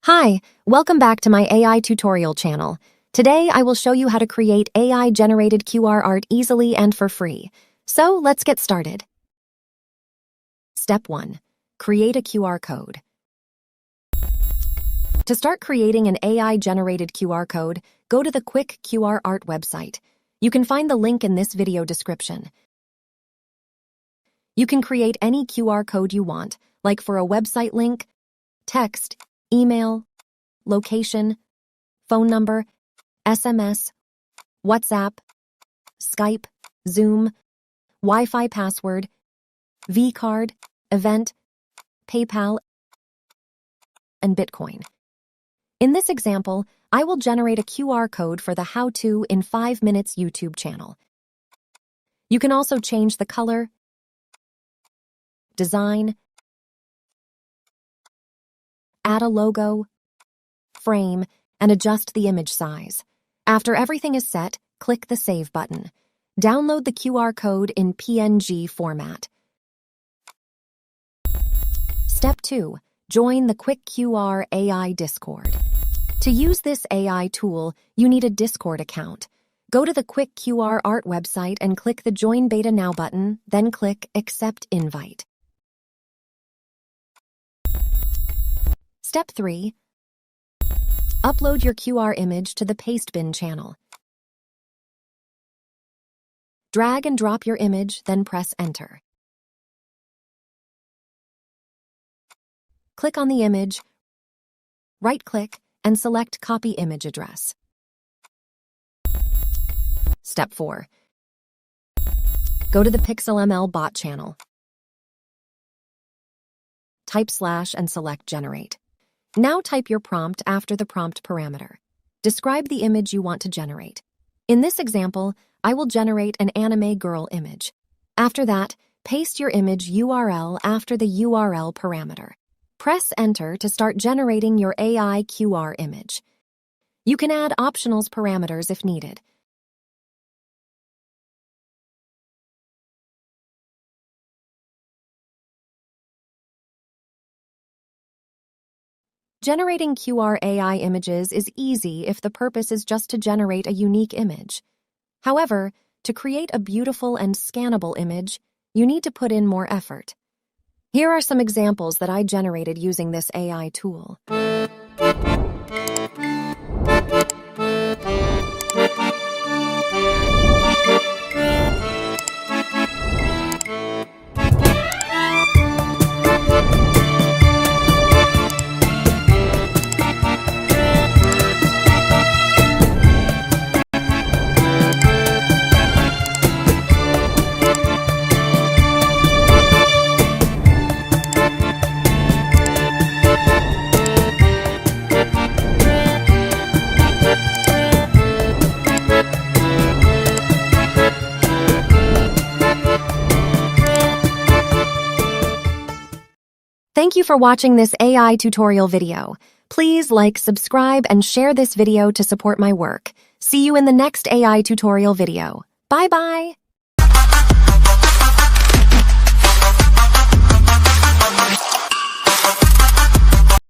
Hi, welcome back to my AI tutorial channel. Today I will show you how to create AI-generated QR art easily and for free. So let's get started. Step 1. Create a QR code. To start creating an AI-generated QR code, go to the Quick QR Art website. You can find the link in this video description. You can create any QR code you want, like for a website link, text, email, location, phone number, SMS, WhatsApp, Skype, Zoom, Wi-Fi password, V-card, event, PayPal, and Bitcoin. In this example, I will generate a QR code for the How To in 5 Minutes YouTube channel. You can also change the color, design, add a logo, frame, and adjust the image size. After everything is set, click the Save button. Download the QR code in PNG format. Step 2. Join the Quick QR AI Discord. To use this AI tool, you need a Discord account. Go to the Quick QR Art website and click the Join Beta Now button, then click Accept Invite. Step 3. Upload your QR image to the Pastebin channel. Drag and drop your image, then press Enter. Click on the image, right-click, and select Copy Image Address. Step 4. Go to the PixelML Bot channel. Type / and select Generate. Now type your prompt after the prompt parameter. Describe the image you want to generate. In this example, I will generate an anime girl image. After that, paste your image URL after the URL parameter. Press Enter to start generating your AI QR image. You can add optionals parameters if needed. Generating QR AI images is easy if the purpose is just to generate a unique image. However, to create a beautiful and scannable image, you need to put in more effort. Here are some examples that I generated using this AI tool. Thank you for watching this AI tutorial video. Please like, subscribe, and share this video to support my work. See you in the next AI tutorial video. Bye-bye!